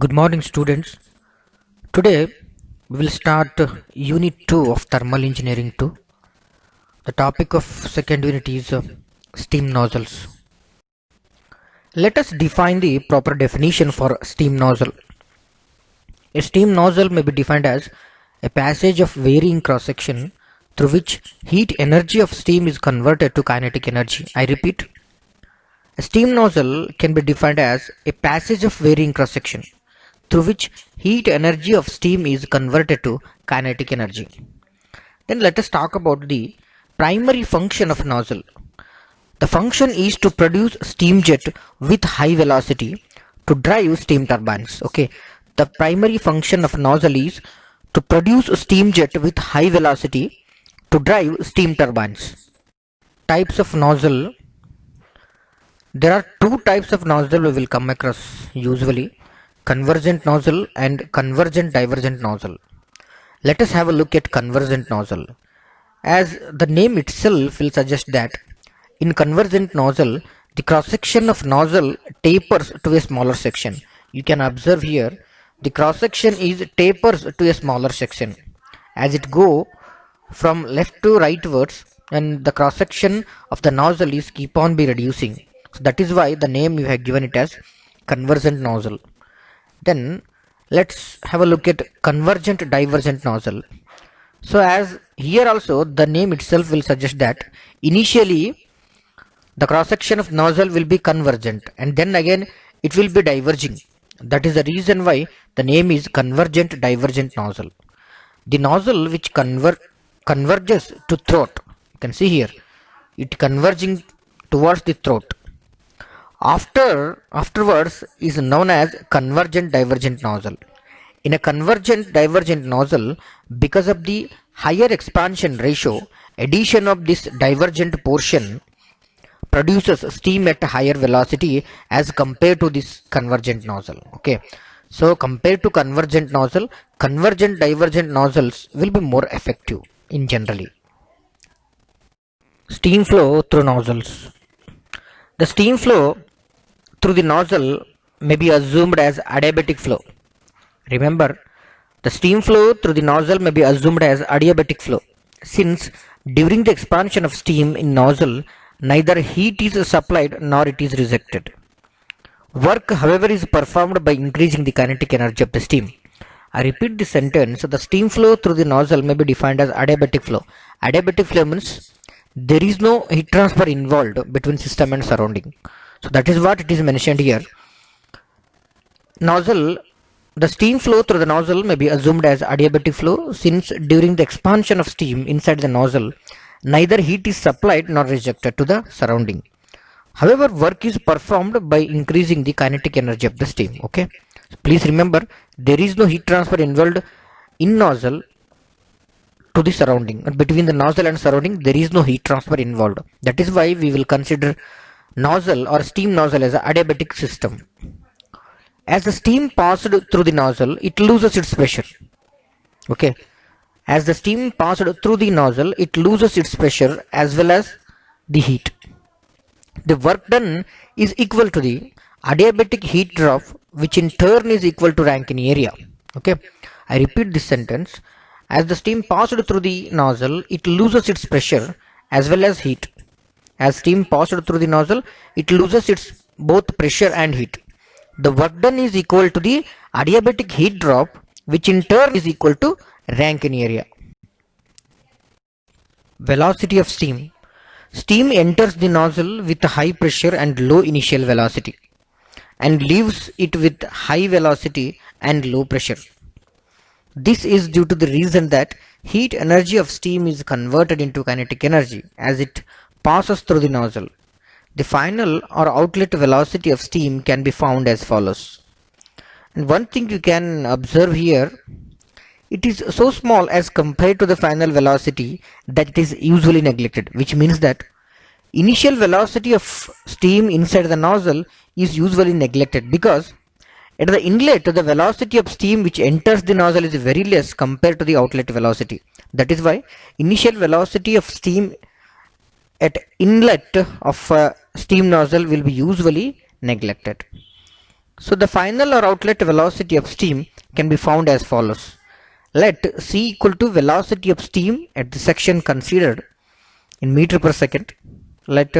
Good morning, students. Today we will start Unit 2 of Thermal Engineering 2. The topic of second unit is steam nozzles. Let us define the proper definition for steam nozzle. A steam nozzle may be defined as a passage of varying cross-section through which heat energy of steam is converted to kinetic energy. I repeat, a steam nozzle can be defined as a passage of varying cross-section through which heat energy of steam is converted to kinetic energy. Then let us talk about the primary function of nozzle. The function is to produce steam jet with high velocity to drive steam turbines. Okay, the primary function of nozzle is to produce steam jet with high velocity to drive steam turbines. Types of nozzle. There are two types of nozzle we will come across usually: convergent nozzle and convergent divergent nozzle. Let us have a look at convergent nozzle. As the name itself will suggest that in convergent nozzle, the cross-section of nozzle tapers to a smaller section. You can observe here the cross-section is tapers to a smaller section. As it go from left to rightwards, and the cross-section of the nozzle is keep on be reducing. So that is why the name you have given it as convergent nozzle. Then let's have a look at convergent divergent nozzle. So as here also the name itself will suggest that initially the cross section of nozzle will be convergent and then again it will be diverging. That is the reason why the name is convergent divergent nozzle. The nozzle which converges to throat, you can see here it converging towards the throat. Afterwards is known as convergent divergent nozzle. In a convergent divergent nozzle, because of the higher expansion ratio, addition of this divergent portion produces steam at a higher velocity as compared to this convergent nozzle. Okay, so compared to convergent nozzle, convergent divergent nozzles will be more effective in generally. Steam flow through nozzles. The steam flow through the nozzle may be assumed as adiabatic flow. Remember, the steam flow through the nozzle may be assumed as adiabatic flow, since during the expansion of steam in nozzle, neither heat is supplied nor it is rejected. Work, however, is performed by increasing the kinetic energy of the steam. I repeat this sentence. The steam flow through the nozzle may be defined as adiabatic flow. Adiabatic flow means there is no heat transfer involved between system and surrounding. So that is what it is mentioned here. Nozzle, the steam flow through the nozzle may be assumed as adiabatic flow, since during the expansion of steam inside the nozzle, neither heat is supplied nor rejected to the surrounding. However, work is performed by increasing the kinetic energy of the steam. Okay, so please remember there is no heat transfer involved in nozzle to the surrounding. Between the nozzle and surrounding, there is no heat transfer involved. That is why we will consider nozzle or steam nozzle as an adiabatic system. As the steam passed through the nozzle, it loses its pressure. Okay, as the steam passed through the nozzle, it loses its pressure as well as the heat. The work done is equal to the adiabatic heat drop, which in turn is equal to Rankine area. Okay, I repeat this sentence. As the steam passed through the nozzle, it loses its pressure as well as heat. As steam passed through the nozzle, it loses its both pressure and heat. The work done is equal to the adiabatic heat drop, which in turn is equal to Rankine area. Velocity of steam. Steam enters the nozzle with high pressure and low initial velocity and leaves it with high velocity and low pressure. This is due to the reason that heat energy of steam is converted into kinetic energy as it passes through the nozzle. The final or outlet velocity of steam can be found as follows. And one thing you can observe here, it is so small as compared to the final velocity that it is usually neglected, which means that initial velocity of steam inside the nozzle is usually neglected because at the inlet the velocity of steam which enters the nozzle is very less compared to the outlet velocity. That is why initial velocity of steam at inlet of steam nozzle will be usually neglected. So the final or outlet velocity of steam can be found as follows. Let C equal to velocity of steam at the section considered in meter per second. Let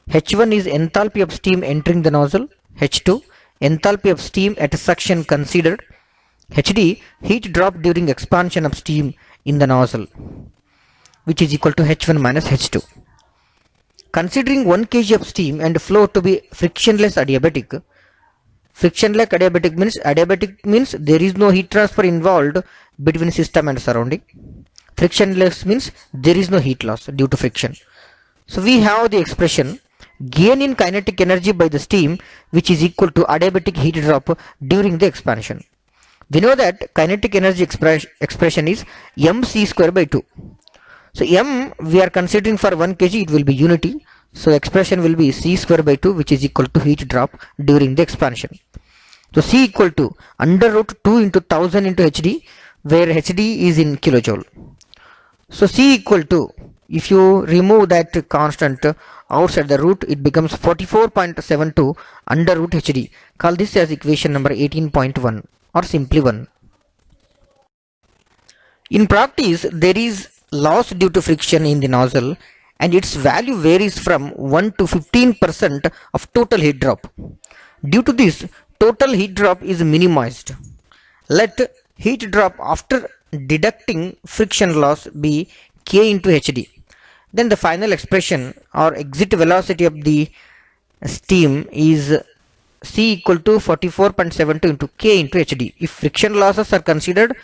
H1 is enthalpy of steam entering the nozzle. H2 enthalpy of steam at a suction considered. HD heat drop during expansion of steam in the nozzle, which is equal to H1 minus H2. Considering 1 kg of steam and flow to be frictionless adiabatic. Frictionless adiabatic means there is no heat transfer involved between system and surrounding. Frictionless means there is no heat loss due to friction. So we have the expression gain in kinetic energy by the steam, which is equal to adiabatic heat drop during the expansion. We know that kinetic energy expression is mc square by 2. So m we are considering for 1 kg, it will be unity. So expression will be c square by 2, which is equal to heat drop during the expansion. So c equal to under root 2 into 1000 into hd, where hd is in kilojoule. So c equal to, if you remove that constant outside the root, it becomes 44.72 under root hd. Call this as equation number 18.1 or simply 1. In practice, there is loss due to friction in the nozzle, and its value varies from 1 to 15% of total heat drop. Due to this, total heat drop is minimized. Let heat drop after deducting friction loss be K into HD. Then the final expression or exit velocity of the steam is C equal to 44.72 into K into HD. If friction losses are considered,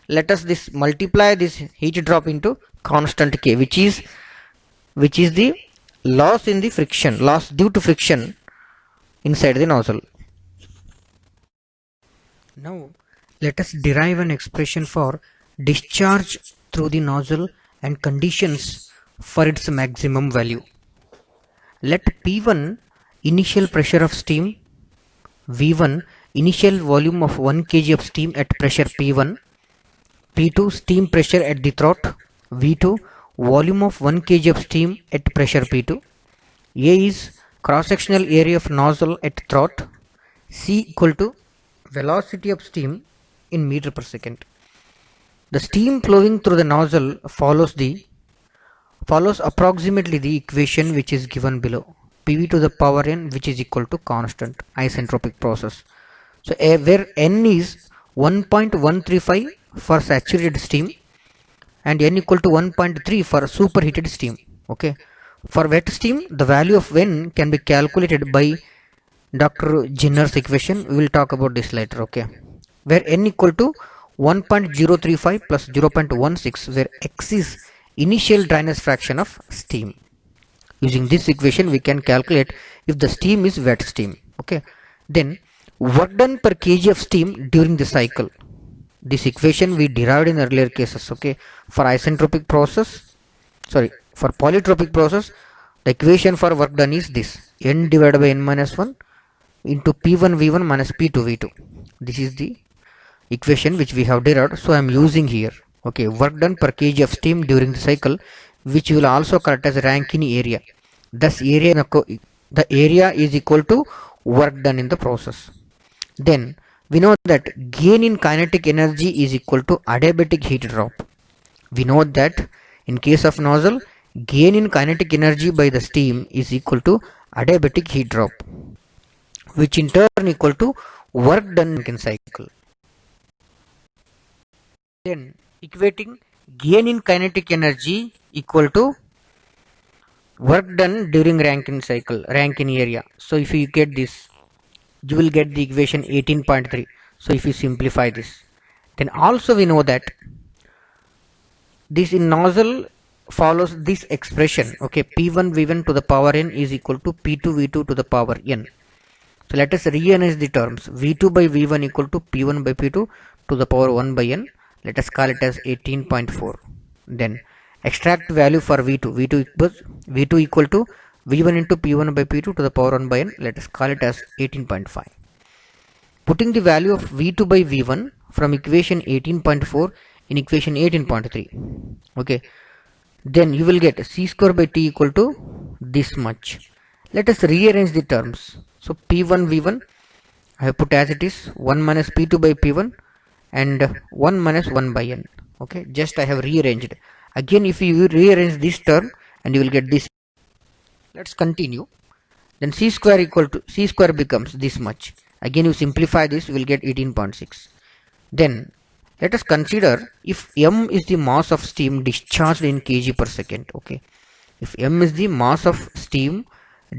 let us multiply this heat drop into constant K, which is the loss in the friction, loss due to friction inside the nozzle. Now let us derive an expression for discharge through the nozzle and conditions for its maximum value. Let P1 initial pressure of steam, V1 initial volume of 1 kg of steam at pressure P1, P2 steam pressure at the throat, V2 volume of 1 kg of steam at pressure P2. A is cross-sectional area of nozzle at throat. C equal to velocity of steam in meter per second. The steam flowing through the nozzle follows approximately the equation which is given below. PV to the power n, which is equal to constant isentropic process. So where n is 1.135 for saturated steam and n equal to 1.3 for superheated steam. Okay. For wet steam, the value of n can be calculated by Dr. Jenner's equation. We will talk about this later. Okay. Where n equal to 1.035 plus 0.16, where x is initial dryness fraction of steam. Using this equation, we can calculate if the steam is wet steam. Okay. Then work done per kg of steam during the cycle. This equation we derived in earlier cases. Okay. For isentropic process, for polytropic process, the equation for work done is this: n divided by n minus 1 into P1 V1 minus P2 V2. This is the equation which we have derived. So I am using here. Okay, work done per kg of steam during the cycle, which will also correct as Rankine area. Thus the area is equal to work done in the process. Then we know that gain in kinetic energy is equal to adiabatic heat drop. We know that in case of nozzle, gain in kinetic energy by the steam is equal to adiabatic heat drop, which in turn equal to work done in cycle. Then equating gain in kinetic energy equal to work done during Rankine cycle, Rankine area. So if you get this, you will get the equation 18.3. So if you simplify this, then also we know that this in nozzle follows this expression. Okay, P1 V1 to the power n is equal to P2 V2 to the power n. So let us rearrange the terms. V2 by V1 equal to P1 by P2 to the power 1 by n. Let us call it as 18.4. Then extract value for V2 equal to V1 into P1 by P2 to the power 1 by n. Let us call it as 18.5. Putting the value of V2 by V1 from equation 18.4 in equation 18.3. Okay. Then you will get C square by T equal to this much. Let us rearrange the terms. So P1 V1 I have put as it is 1 minus P2 by P1 and 1 minus 1 by n. Okay, just I have rearranged. Again, if you rearrange this term and you will get this. Let's continue. Then c square equal to c square becomes this much. Again, you simplify this, you will get 18.6. Then let us consider if m is the mass of steam discharged in kg per second. Okay, if m is the mass of steam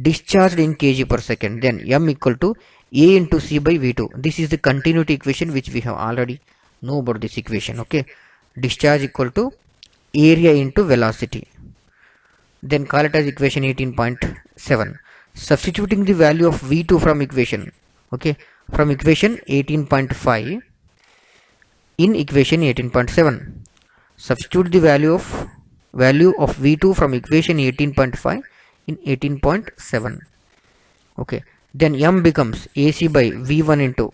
discharged in kg per second, then m equal to a into c by v2. This is the continuity equation which we have already know about this equation. Okay, discharge equal to area into velocity. Then call it as equation 18.7. Substituting the value of v2 from equation, okay, from equation 18.5 in equation 18.7. Substitute the value of v2 from equation 18.5 in 18.7. Okay, then m becomes ac by v1 into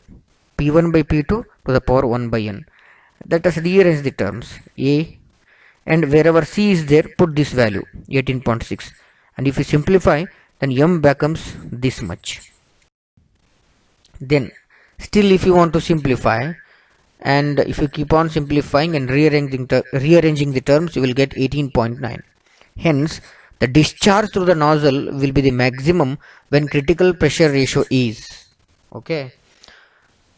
p1 by p2 to the power 1 by n. Let us rearrange the terms. A, and wherever c is there, put this value 18.6, and if you simplify, then m becomes this much. Then still, if you want to simplify, and if you keep on simplifying and rearranging the terms, you will get 18.9. Hence, the discharge through the nozzle will be the maximum when critical pressure ratio is, okay,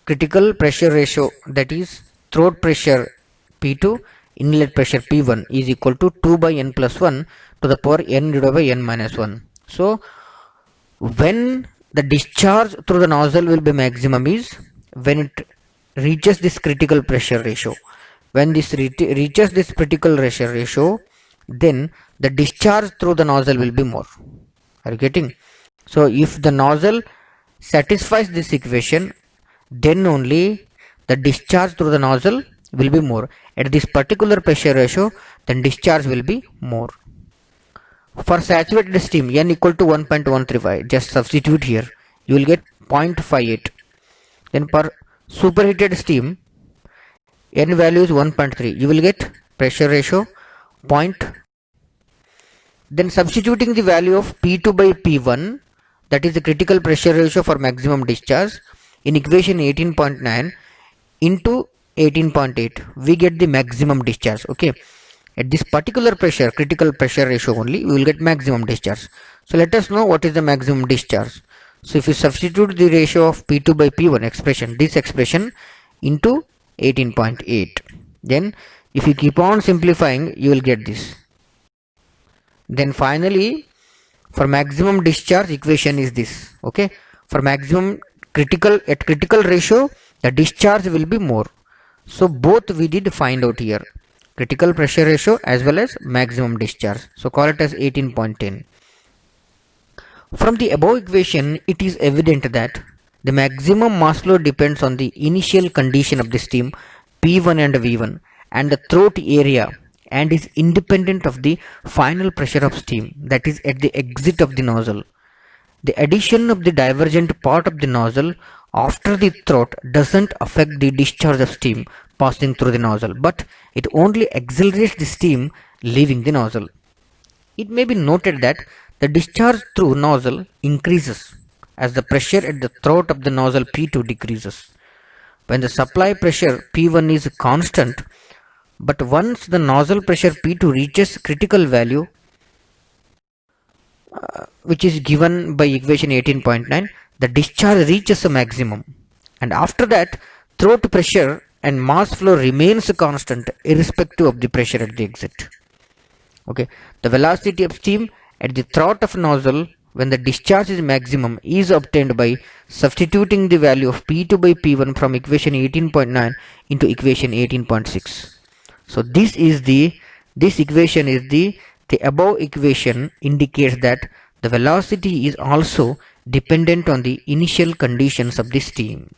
critical pressure ratio, that is throat pressure P2, inlet pressure P1 is equal to 2 by n plus 1 to the power n divided by n minus 1. So when the discharge through the nozzle will be maximum is when it reaches this critical pressure ratio. When this reaches this critical pressure ratio, then the discharge through the nozzle will be more. Are you getting? So if the nozzle satisfies this equation, then only the discharge through the nozzle will be more. At this particular pressure ratio, then discharge will be more. For saturated steam, n equal to 1.135, just substitute here, you will get 0.58. Then for superheated steam, n value is 1.3, you will get pressure ratio 0. Then substituting the value of P2 by P1, that is the critical pressure ratio for maximum discharge, in equation 18.9 into 18.8, we get the maximum discharge. Okay, at this particular pressure, critical pressure ratio only, we will get maximum discharge. So let us know what is the maximum discharge. So if you substitute the ratio of P2 by P1 expression, this expression, into 18.8, then if you keep on simplifying, you will get this. Then finally, for maximum discharge, equation is this. Okay, for maximum critical ratio, the discharge will be more. So both we did find out here, critical pressure ratio as well as maximum discharge. So call it as 18.10. From the above equation, it is evident that the maximum mass flow depends on the initial condition of the steam P1 and V1 and the throat area, and is independent of the final pressure of steam, that is at the exit of the nozzle. The addition of the divergent part of the nozzle after the throat doesn't affect the discharge of steam passing through the nozzle, but it only accelerates the steam leaving the nozzle. It may be noted that the discharge through nozzle increases as the pressure at the throat of the nozzle P2 decreases. When the supply pressure P1 is constant, but once the nozzle pressure P2 reaches critical value, which is given by equation 18.9, the discharge reaches a maximum, and after that throat pressure and mass flow remains constant irrespective of the pressure at the exit. Okay, the velocity of steam at the throat of nozzle when the discharge is maximum is obtained by substituting the value of P2 by P1 from equation 18.9 into equation 18.6. So this equation is the above equation indicates that the velocity is also dependent on the initial conditions of the steam.